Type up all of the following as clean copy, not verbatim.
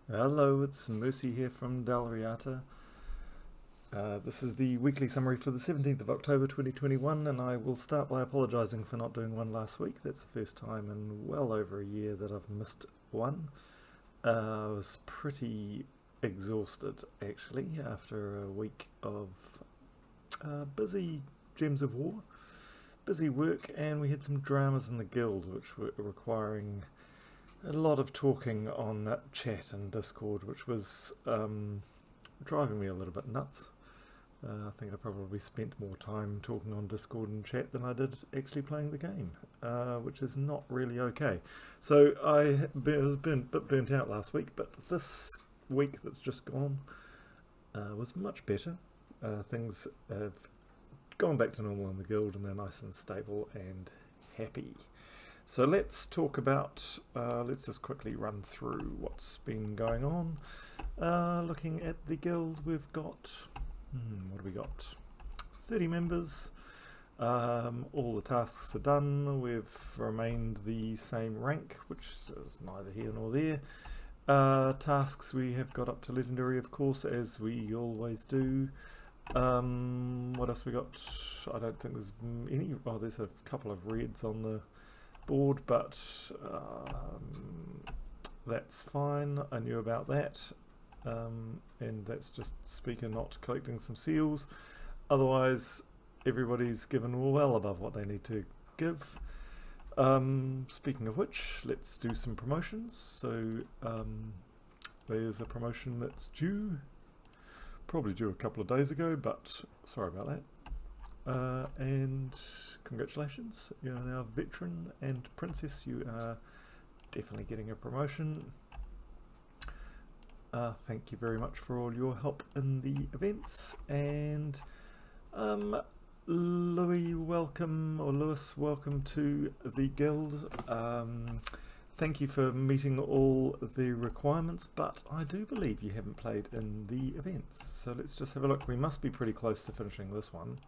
Hello, it's Mercy here from Dal Riata. This is the weekly summary for the 17th of October 2021, and I will start by apologising for not doing one last week. That's the first time in well over a year that I've missed one. I was pretty exhausted actually after a week of busy Gems of War, busy work, and we had some dramas in the guild which were requiring a lot of talking on chat and Discord, which was driving me a little bit nuts. I think I probably spent more time talking on Discord and chat than I did actually playing the game, which is not really okay. So I was a bit burnt out last week, but this week that's just gone was much better. Things have gone back to normal in the guild and they're nice and stable and happy. So let's talk about, let's just quickly run through what's been going on. Looking at the guild, we've got, what have we got? 30 members. All the tasks are done. We've remained the same rank, which is neither here nor there. Tasks we have got up to legendary, of course, as we always do. What else we got? I don't think there's any. Oh, there's a couple of reds on the board, but that's fine. I knew about that, and that's just Speaker not collecting some seals. Otherwise, everybody's given well above what they need to give. Speaking of which, let's do some promotions. So there's a promotion that's due, probably due a couple of days ago, but sorry about that. And congratulations, you are now veteran and princess. You are definitely getting a promotion. Thank you very much for all your help in the events. And Lewis, welcome to the guild. Thank you for meeting all the requirements, but I do believe you haven't played in the events. So let's just have a look. We must be pretty close to finishing this one.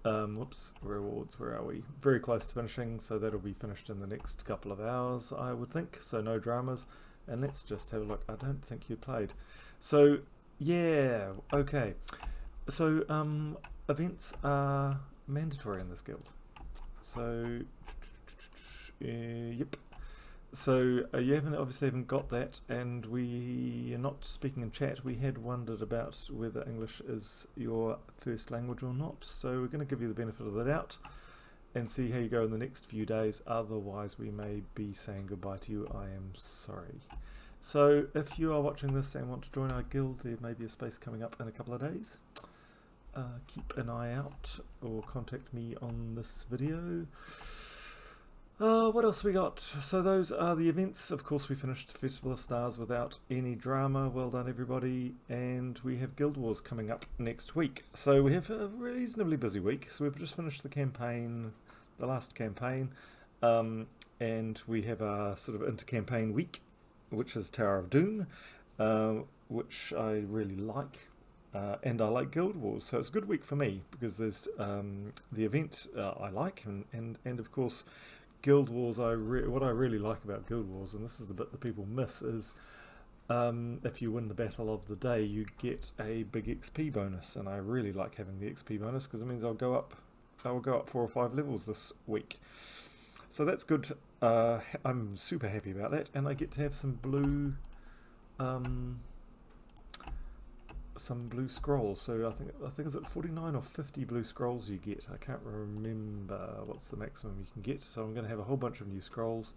Whoops, rewards, where are we? Very close to finishing, so that'll be finished in the next couple of hours, I would think, so no dramas. And let's just have a look. I don't think you played. So, yeah, okay. So, events are mandatory in this guild. So, yep. So you obviously haven't got that, and we are not speaking in chat. We had wondered about whether English is your first language or not, so we're going to give you the benefit of the doubt and see how you go in the next few days. Otherwise we may be saying goodbye to you. I am sorry. So if you are watching this and want to join our guild, there may be a space coming up in a couple of days. Keep an eye out or contact me on this video. What else we got? So those are the events. Of course, we finished Festival of Stars without any drama. Well done, everybody. And we have Guild Wars coming up next week. So we have a reasonably busy week. So we've just finished the campaign, the last campaign. And we have our sort of inter-campaign week, which is Tower of Doom, which I really like. And I like Guild Wars. So it's a good week for me because there's the event I like. And of course, Guild Wars, what I really like about Guild Wars, and this is the bit that people miss, is if you win the battle of the day, you get a big XP bonus, and I really like having the XP bonus because it means I will go up 4 or 5 levels this week. So that's good. I'm super happy about that, and I get to have some blue scrolls. So I think is it 49 or 50 blue scrolls you get. I can't remember what's the maximum you can get. So I'm going to have a whole bunch of new scrolls.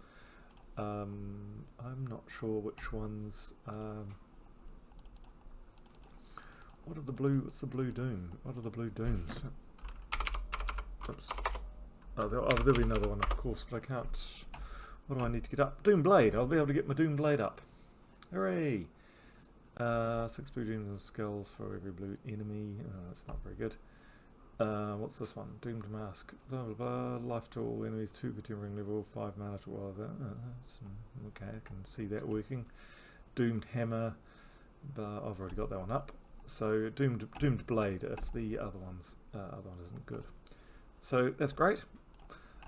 I'm not sure which ones. What's the blue doom? What are the blue dooms? Oops. Oh, there'll be another one, of course, but I can't. What do I need to get up? Doom Blade. I'll be able to get my Doom Blade up. Hooray! 6 blue gems and skulls for every blue enemy. That's not very good. What's this one? Doomed Mask. Blah blah blah. Life to all enemies. 2 continuing level. 5 mana to all of that. Okay, I can see that working. Doomed Hammer. But I've already got that one up. So Doomed Blade. If the other one isn't good. So that's great.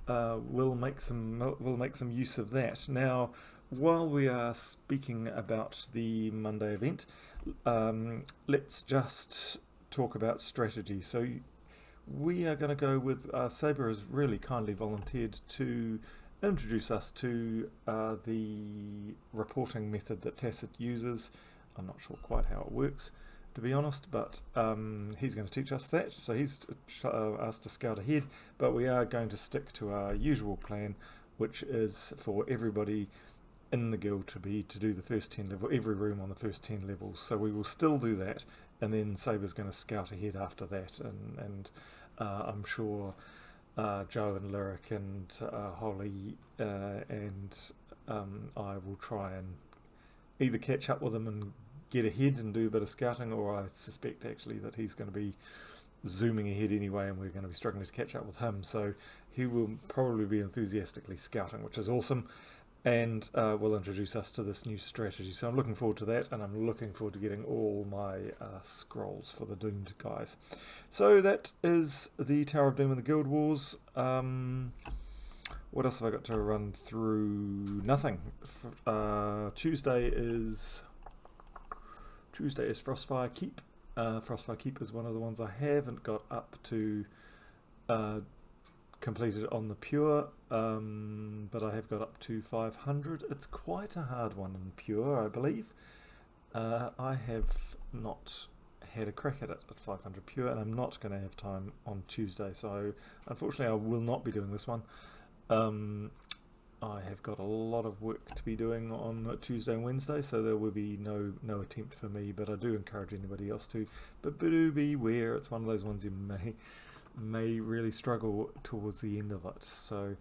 We'll make some use of that. Now, while we are speaking about the Monday event, let's just talk about strategy. So we are going to go with Sabre has really kindly volunteered to introduce us to the reporting method that Tacit uses. I'm not sure quite how it works, to be honest, but he's going to teach us that. So he's asked to scout ahead, but we are going to stick to our usual plan, which is for everybody in the guild to do the first 10 level, every room on the first 10 levels. So we will still do that, and then Sabre's going to scout ahead after that, and I'm sure Joe and Lyric and Holly and I will try and either catch up with him and get ahead and do a bit of scouting, or I suspect actually that he's going to be zooming ahead anyway and we're going to be struggling to catch up with him, so he will probably be enthusiastically scouting, which is awesome, and will introduce us to this new strategy. So I'm looking forward to that, and I'm looking forward to getting all my scrolls for the Doomed guys. So that is the Tower of Doom and the Guild Wars. What else have I got to run through? Nothing. Tuesday is Frostfire Keep. Frostfire Keep is one of the ones I haven't got up to completed on the Pure, but I have got up to 500. It's quite a hard one in Pure, I believe. I have not had a crack at it at 500 Pure, and I'm not going to have time on Tuesday, so unfortunately I will not be doing this one. I have got a lot of work to be doing on Tuesday and Wednesday, so there will be no attempt for me, but I do encourage anybody else to. But do beware, it's one of those ones you may really struggle towards the end of it. So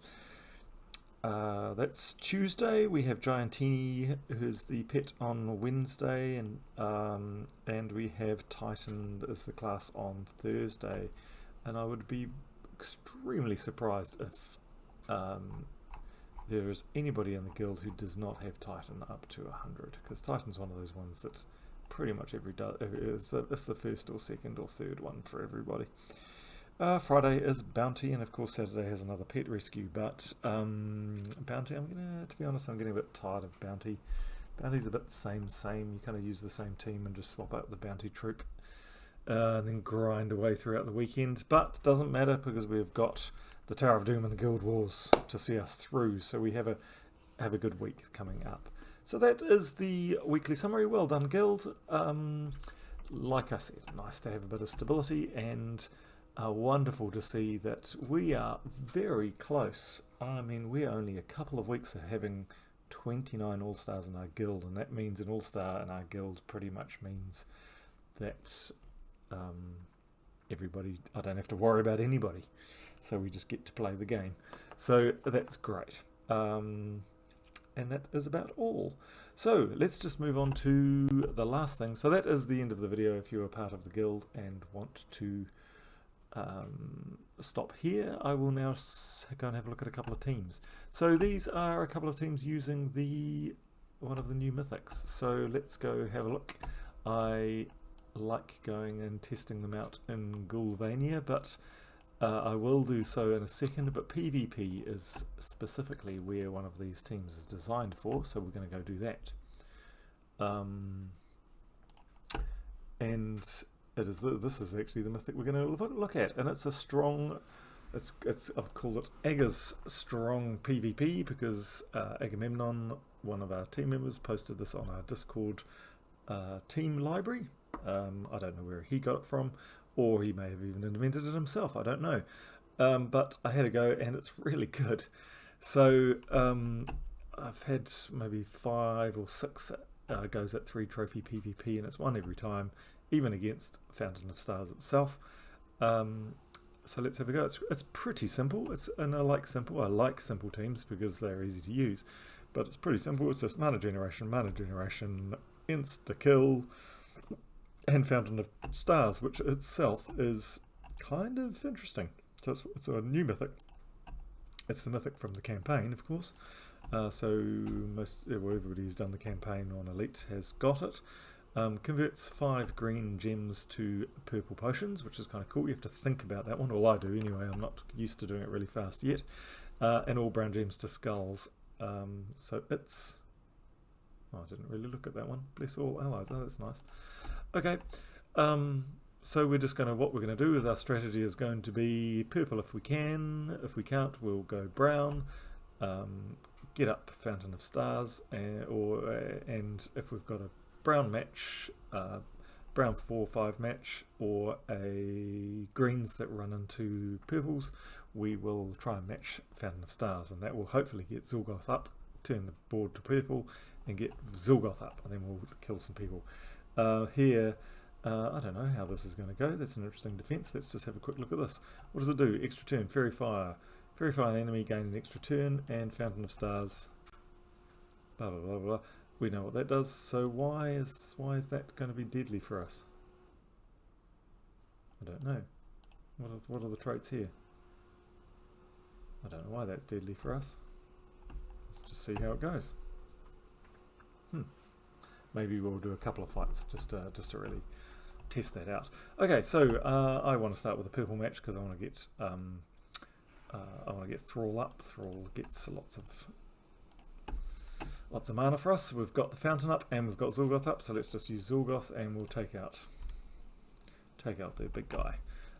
that's Tuesday. We have Giantini, who's the pet, on Wednesday, and we have Titan as the class on Thursday. And I would be extremely surprised if there is anybody in the guild who does not have Titan up to 100, because Titan's one of those ones that pretty much it's the first or second or third one for everybody. Friday is Bounty, and of course Saturday has another pet rescue, but Bounty, to be honest, I'm getting a bit tired of Bounty. Bounty's a bit same, you kind of use the same team and just swap out the Bounty troop, and then grind away throughout the weekend, but doesn't matter because we've got the Tower of Doom and the Guild Wars to see us through, so we have a good week coming up. So that is the weekly summary. Well done, Guild. Like I said, nice to have a bit of stability, and wonderful to see that we are very close. I mean, we're only a couple of weeks of having 29 All-Stars in our guild, and that means an All-Star in our guild pretty much means that everybody, I don't have to worry about anybody, so we just get to play the game. So that's great. And that is about all. So let's just move on to the last thing. So that is the end of the video. If you're a part of the guild and want to stop here, I will now go and have a look at a couple of teams. So these are a couple of teams using one of the new mythics. So let's go have a look. I like going and testing them out in Gulvania, but I will do so in a second. But PvP is specifically where one of these teams is designed for, so we're going to go do that. And this is actually the mythic we're going to look at, and it's a strong, I've called it Aga's strong PvP because Agamemnon, one of our team members, posted this on our Discord team library. I don't know where he got it from, or he may have even invented it himself, I don't know. But I had a go, and it's really good. So I've had maybe 5 or 6 goes at 3 trophy PvP, and it's won every time, even against Fountain of Stars itself. So let's have a go. It's pretty simple. And I like simple teams because they're easy to use. But it's pretty simple. It's just mana generation, insta kill, and Fountain of Stars, which itself is kind of interesting. So it's a new mythic. It's the mythic from the campaign, of course. So everybody who's done the campaign on Elite has got it. Converts 5 green gems to purple potions, which is kind of cool. You have to think about that one. Well, I do anyway. I'm not used to doing it really fast yet. And all brown gems to skulls. So it's Oh, I didn't really look at that one. Bless all allies. Oh, that's nice. Okay. So we're just going to, what we're going to do is our strategy is going to be purple if we can. If we can't, we'll go brown. Get up Fountain of Stars, and if we've got a brown match, brown 4-5 match, or a greens that run into purples, we will try and match Fountain of Stars, and that will hopefully get Zilgoth up, turn the board to purple, and get Zilgoth up, and then we'll kill some people. Here, I don't know how this is going to go. That's an interesting defense. Let's just have a quick look at this. What does it do? Extra turn, Fairy Fire. Fairy Fire an enemy, gain an extra turn, and Fountain of Stars. Blah blah blah blah. We know what that does. So why is that going to be deadly for us? I don't know. What are the traits here? I don't know why that's deadly for us. Let's just see how it goes. Maybe we'll do a couple of fights just to really test that out. Okay, so I want to start with a purple match because I want to get Thrall up. Thrall gets lots of mana for us. We've got the Fountain up and we've got Zilgoth up, so let's just use Zilgoth and we'll take out the big guy.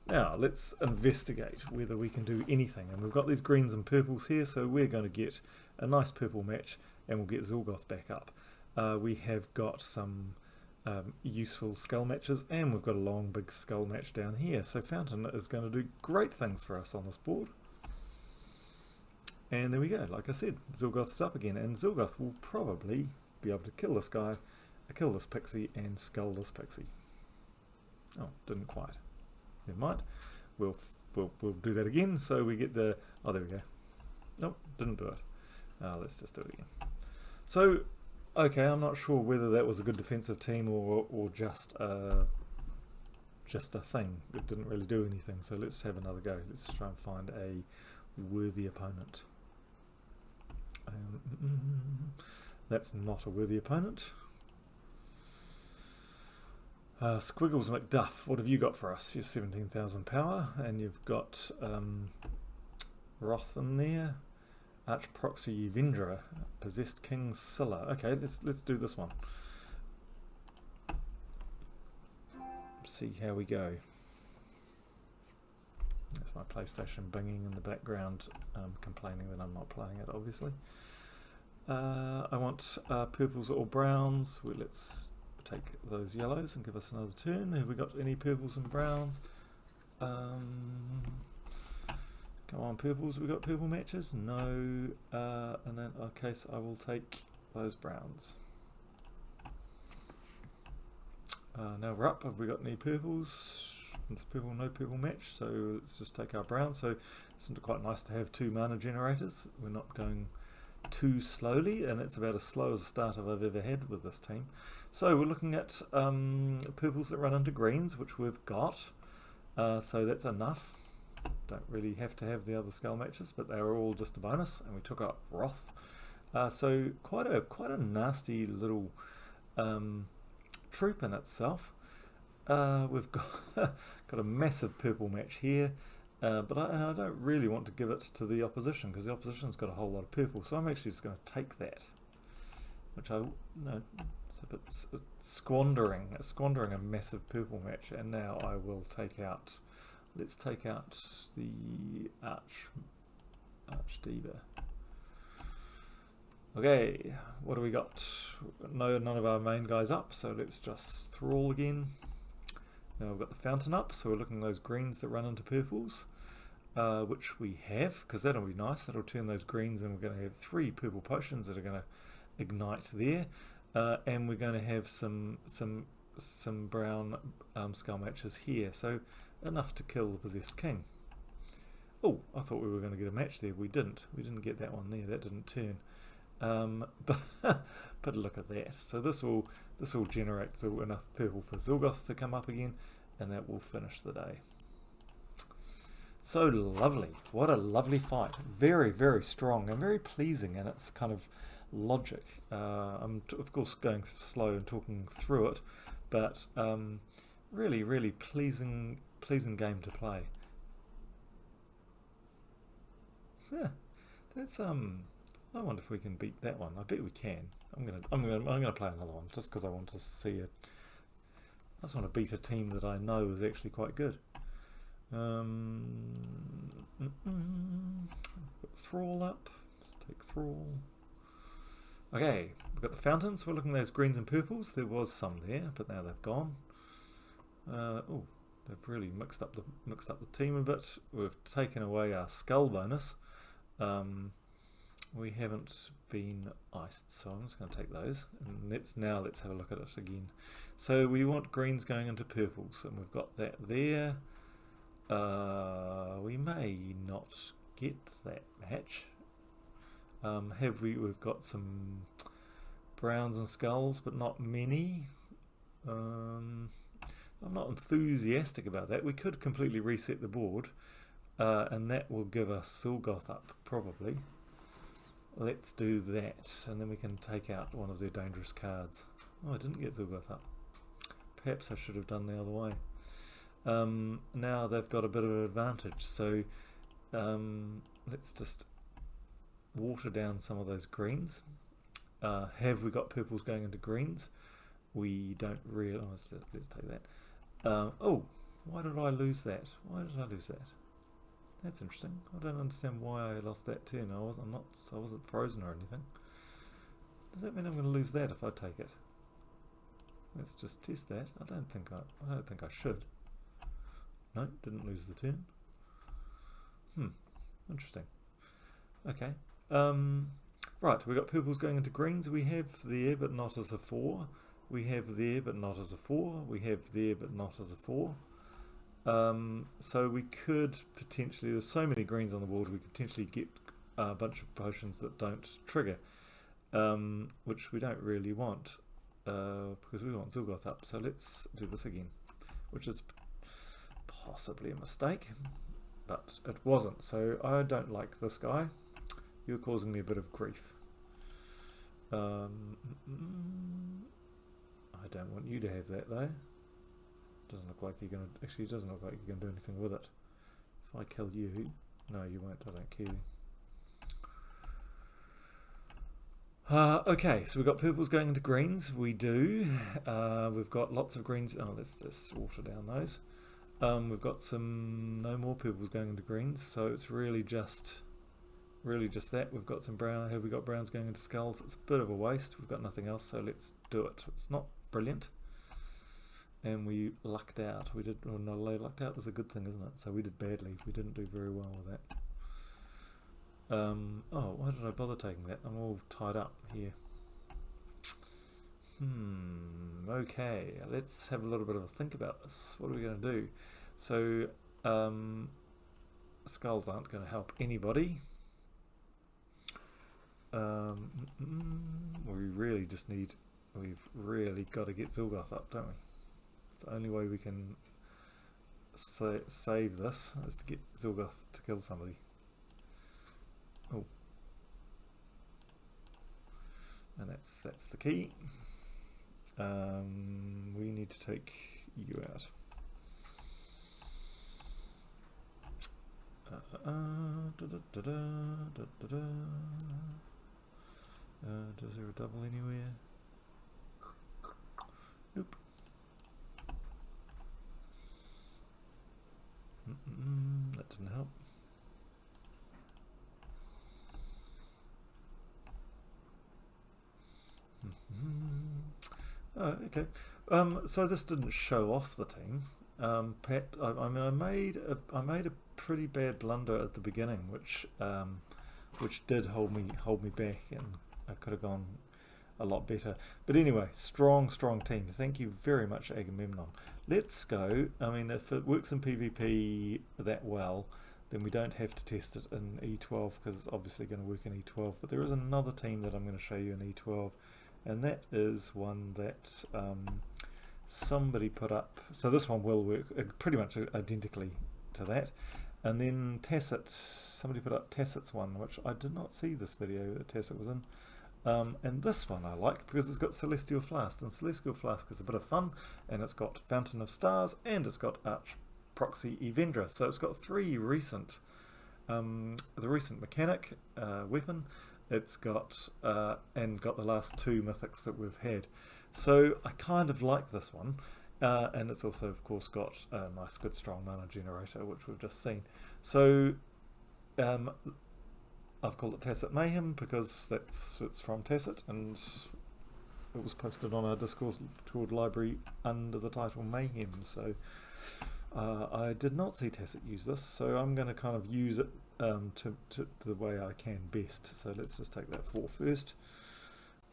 Now let's investigate whether we can do anything, and we've got these greens and purples here, so we're going to get a nice purple match and we'll get Zilgoth back up. We have got some useful skull matches, and we've got a long big skull match down here, so Fountain is going to do great things for us on this board. And there we go, like I said, Zilgoth is up again, and Zilgoth will probably be able to kill this guy, kill this pixie, and skull this pixie. Oh, didn't quite. Never mind. We'll do that again, so we get the... Oh, there we go. Nope, didn't do it. Let's just do it again. So, okay, I'm not sure whether that was a good defensive team or just a thing. It didn't really do anything, so let's have another go. Let's try and find a worthy opponent. That's not a worthy opponent. Squiggles McDuff, what have you got for us? You're 17,000 power, and you've got Roth in there. Archproxy Yvendra, Possessed King Scylla. Okay, let's do this one. See how we go. That's my PlayStation binging in the background, complaining that I'm not playing it, obviously. I want purples or browns. Well, let's take those yellows and give us another turn. Have we got any purples and browns? Come on, purples. Have we got purple matches? No. And then, okay, so I will take those browns. Now we're up. Have we got any purples? There's purple, no purple match, so let's just take our brown. So it's quite nice to have 2 mana generators. We're not going too slowly, and it's about as slow as a start I've ever had with this team. So we're looking at purples that run into greens, which we've got. So that's enough. Don't really have to have the other skull matches, but they were all just a bonus, and we took out Roth. So quite a nasty little troop in itself. We've got a massive purple match here, but I don't really want to give it to the opposition because the opposition's got a whole lot of purple, so I'm actually just going to take that, which it's a bit squandering a massive purple match. And now I will take out. Let's take out the Archdiva. Okay, what do we got? No, none of our main guys up, so let's just Thrall again. Now we've got the Fountain up, so we're looking at those greens that run into purples, which we have, because that'll be nice. That'll turn those greens, and we're going to have 3 purple potions that are going to ignite there, and we're going to have some brown skull matches here. So enough to kill the Possessed King. Oh, I thought we were going to get a match there. We didn't. We didn't get that one there. That didn't turn. But look at that. So this will generate enough purple for Zilgoth to come up again, and that will finish the day. So lovely. What a lovely fight. Very, very strong and very pleasing in its kind of logic. I'm of course going slow and talking through it, but really, really pleasing game to play. Yeah, that's I wonder if we can beat that one. I bet we can. I'm gonna play another one just because I want to see it. I just want to beat a team that I know is actually quite good. Got Thrall up. Let's take Thrall. Okay, we've got the fountains. We're looking at those greens and purples. There was some there, but now they've gone. Oh, they've really mixed up the team a bit. We've taken away our skull bonus. We haven't been iced, so I'm just going to take those. And let's have a look at it again. So we want greens going into purples, and we've got that there. We may not get that match. We've got some browns and skulls, but not many. I'm not enthusiastic about that. We could completely reset the board, and that will give us Zilgoth up, probably. Let's do that, and then we can take out one of their dangerous cards. Oh, I didn't get Zilgoth up. Perhaps I should have done the other way. Now they've got a bit of an advantage, so let's just water down some of those greens. Have we got purples going into greens? We don't realise. Let's take that. Oh, why did I lose that? Why did I lose that? That's interesting. I don't understand why I lost that turn. I wasn't frozen or anything. Does that mean I'm going to lose that if I take it? Let's just test that. I don't think I should. No, didn't lose the turn. Interesting. Okay. Right, we've got purples going into greens. We have there but not as a 4. We have there but not as a 4. We have there but not as a 4. So we could potentially, there's so many greens on the board, we could potentially get a bunch of potions that don't trigger, which we don't really want, because we want Zilgoth up. So let's do this again, which is possibly a mistake, but it wasn't. So I don't like this guy. You're causing me a bit of grief. I don't want you to have that though. Doesn't look like you're going to... Actually, it doesn't look like you're going to do anything with it. If I kill you... No, you won't. I don't care. Okay, so we've got purples going into greens. We do. We've got lots of greens. Oh, let's just water down those. We've got no more purples going into greens, so it's really just that. We've got some brown. Have we got browns going into skulls? It's a bit of a waste. We've got nothing else, so let's do it. It's not brilliant. And we lucked out. We did. Oh no, lucked out is a good thing, isn't it? So we did badly. We didn't do very well with that. Oh, why did I bother taking that? I'm all tied up here. Okay, let's have a little bit of a think about this. What are we going to do? So, skulls aren't going to help anybody. We really just need. We've really got to get Zilgoth up, don't we? It's the only way we can save this is to get Zilgoth to kill somebody. Oh, and that's the key. We need to take you out. Does there a double anywhere? Nope. That didn't help. Oh, okay. So this didn't show off the team. Pat, I mean, I made a pretty bad blunder at the beginning, which did hold me back, and I could have gone a lot better. But anyway, strong team. Thank you very much, Agamemnon. Let's go. I mean, if it works in PvP that well, then we don't have to test it in E12 because it's obviously going to work in E12. But there is another team that I'm going to show you in E12, and that is one that somebody put up. So this one will work pretty much identically to that. And then Tacit, somebody put up Tacit's one, which I did not see this video that Tacit was in. And this one I like because it's got Celestial Flask, and Celestial Flask is a bit of fun, and it's got Fountain of Stars, and it's got Arch Proxy Evendra. So it's got three recent, the recent mechanic weapon, it's got and got the last two mythics that we've had. So I kind of like this one, and it's also of course got a nice good strong mana generator, which we've just seen. So I've called it Tacit Mayhem because it's from Tacit, and it was posted on our Discord library under the title Mayhem. So I did not see Tacit use this, so I'm going to kind of use it to the way I can best. So let's just take that 4 first.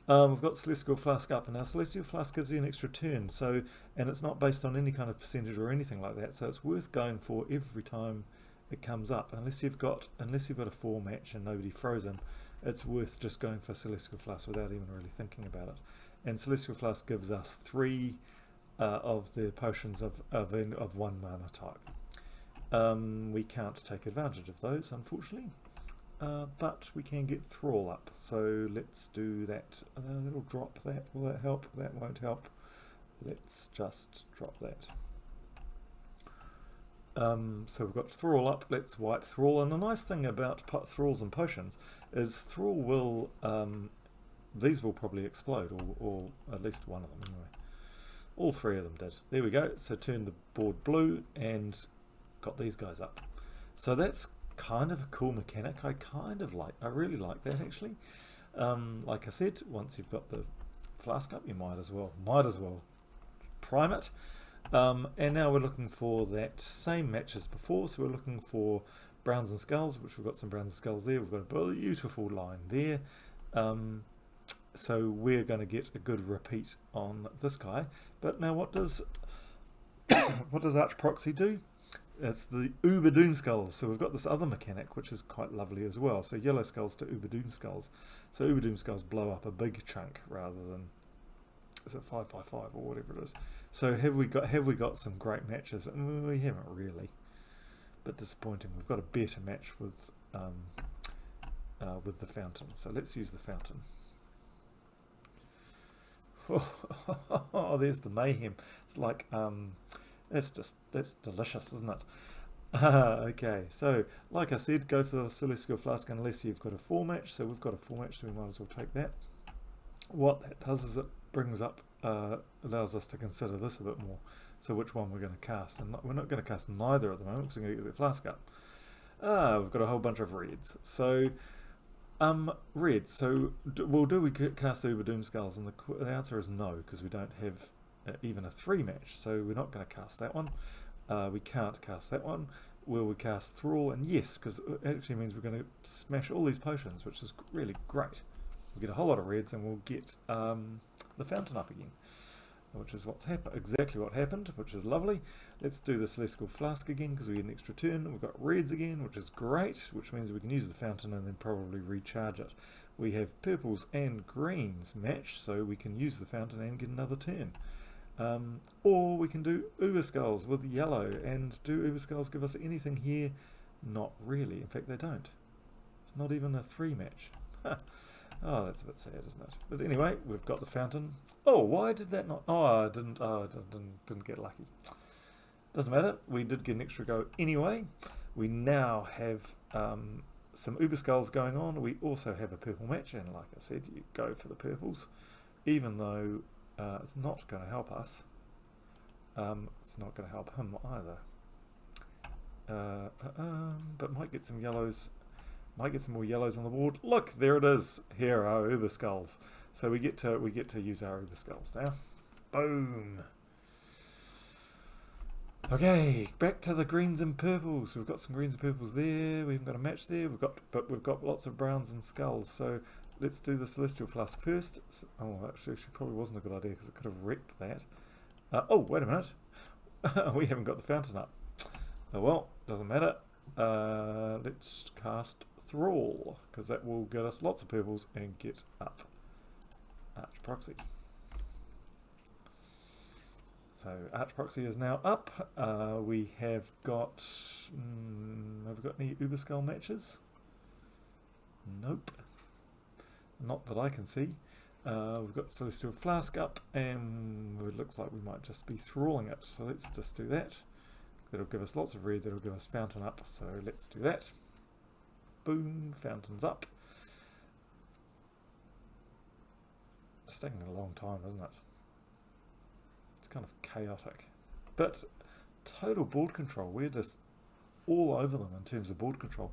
We've got Celestial Flask up, and now Celestial Flask gives you an extra turn, so, and it's not based on any kind of percentage or anything like that, so it's worth going for every time it comes up. Unless you've got a 4 match and nobody frozen, it's worth just going for Celestial Flask without even really thinking about it. And Celestial Flask gives us 3 of the potions of 1 mana type. We can't take advantage of those, unfortunately. But we can get Thrall up, so let's do that. It'll drop that. Will that help? That won't help. Let's just drop that. So we've got Thrall up. Let's wipe Thrall. And the nice thing about Thralls and potions is Thrall will, these will probably explode, or at least one of them anyway. All 3 of them did. There we go. So turn the board blue and got these guys up. So that's kind of a cool mechanic. I really like that actually. Like I said, once you've got the flask up, you might as well prime it. And now we're looking for that same match as before. So we're looking for browns and skulls, which we've got some browns and skulls there. We've got a beautiful line there. So we're going to get a good repeat on this guy. But now what does Arch Proxy do? It's the Uber Doom Skulls. So we've got this other mechanic, which is quite lovely as well. So yellow skulls to Uber Doom Skulls. So Uber Doom Skulls blow up a big chunk rather than, is it 5x5 or whatever it is. So have we got some great matches? We haven't really. Bit disappointing. We've got a better match with the fountain. So let's use the fountain. Oh, there's the mayhem. It's like that's delicious, isn't it? Okay, so like I said, go for the Celestial Flask unless you've got a 4 match. So we've got a 4 match, so we might as well take that. What that does is it brings up, allows us to consider this a bit more. So which one we're going to cast, and we're not going to cast neither at the moment because we're going to get the flask up. We've got a whole bunch of reds. So reds. So do we cast the Uber Doom Skulls? And the answer is no, because we don't have even a 3 match, so we're not going to cast that one. We can't cast that one. Will we cast Thrall? And yes, because it actually means we're going to smash all these potions, which is really great. We'll get a whole lot of reds, and we'll get the fountain up again, which is exactly what happened, which is lovely. Let's do the Celestial Flask again, because we get an extra turn. We've got reds again, which is great, which means we can use the fountain and then probably recharge it. We have purples and greens match, so we can use the fountain and get another turn. Or we can do Uber Skulls with yellow, and do Uber Skulls give us anything here? Not really. In fact, they don't. It's not even a 3 match. Oh, that's a bit sad, isn't it? But anyway, we've got the fountain. Oh, why did that not? Oh, I didn't get lucky. Doesn't matter. We did get an extra go anyway. We now have some Uber Skulls going on. We also have a purple match, and like I said, you go for the purples, even though it's not going to help us. It's not going to help him either. But might get some yellows. Might get some more yellows on the board. Look, there it is. Here are our Uber Skulls. So we get to use our Uber Skulls now. Boom. Okay, back to the greens and purples. We've got some greens and purples there. We haven't got a match there. We've got lots of browns and skulls. So let's do the Celestial Flask first. Oh, actually, probably wasn't a good idea because it could have wrecked that. Oh, wait a minute. We haven't got the fountain up. Oh well, doesn't matter. Let's cast Thrall, because that will get us lots of purples and get up Arch Proxy. So Arch Proxy is now up. We have got... have we got any Uber Skull matches? Nope. Not that I can see. We've got Celestial Flask up, and it looks like we might just be thralling it. So let's just do that. That'll give us lots of red, that'll give us fountain up, so let's do that. Boom, fountain's up. It's taking a long time, isn't it? It's kind of chaotic. But total board control. We're just all over them in terms of board control.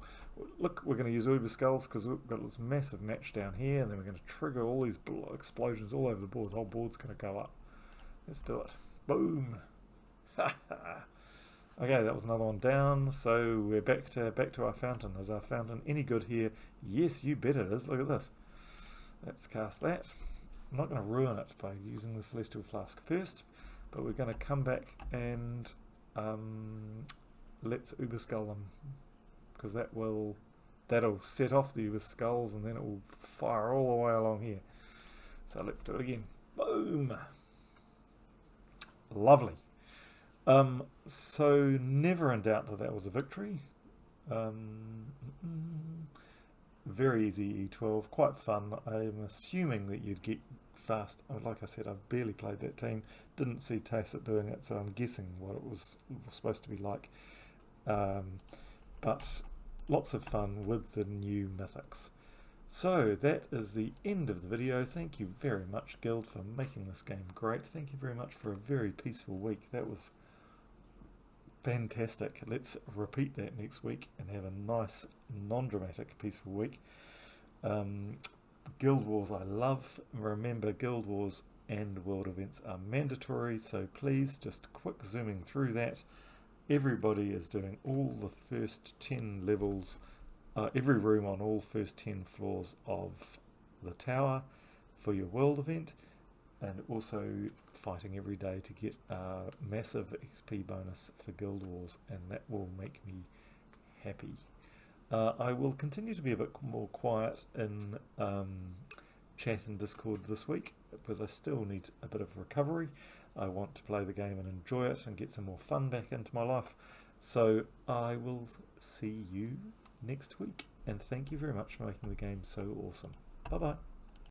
Look, we're going to use Uber Skulls because we've got this massive match down here, and then we're going to trigger all these explosions all over the board. The whole board's going to go up. Let's do it. Boom. Okay, that was another one down. So we're back to our fountain. Is our fountain any good here? Yes, you bet it is. Look at this. Let's cast that. I'm not going to ruin it by using the Celestial Flask first, but we're going to come back and let's Uber Skull them, because that'll set off the Uber Skulls, and then it will fire all the way along here. So let's do it again. Boom. Lovely. So never in doubt that was a victory. Very easy E12, quite fun. I'm assuming that you'd get fast. Like I said, I've barely played that team, didn't see Tacit doing it, so I'm guessing what it was supposed to be like. But lots of fun with the new Mythics. So that is the end of the video. Thank you very much, Guild, for making this game great. Thank you very much for a very peaceful week. That was fantastic. Let's repeat that next week and have a nice, non-dramatic, peaceful week. Guild Wars I love. Remember, Guild Wars and world events are mandatory, so please just quick zooming through that. Everybody is doing all the first 10 levels, every room on all first 10 floors of the tower for your world event, and also fighting every day to get a massive XP bonus for Guild Wars, and that will make me happy. I will continue to be a bit more quiet in chat and Discord this week, because I still need a bit of recovery. I want to play the game and enjoy it and get some more fun back into my life. So I will see you next week, and thank you very much for making the game so awesome. Bye bye.